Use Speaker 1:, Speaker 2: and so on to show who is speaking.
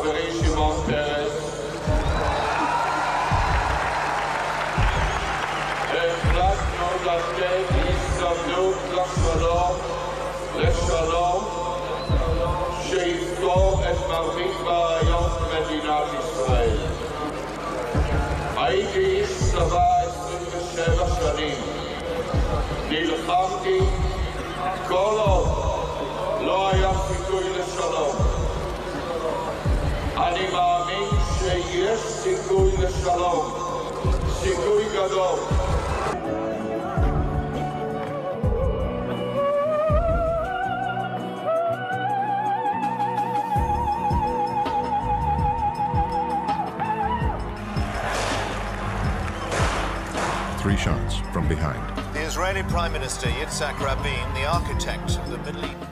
Speaker 1: שמעון פרס, החלטנו לתת הזדמנות לשלום שיפתור את מרבית בעיות מדינת ישראל. הייתי איש צבא 27 שנים. נלחמתי כל עוד לא היה סיכוי לשלום. אני מאמין שיש סיכוי לשלום, סיכוי גדול.
Speaker 2: Three shots from behind.
Speaker 3: The Israeli Prime Minister Yitzhak Rabin, the architect of the Middle East.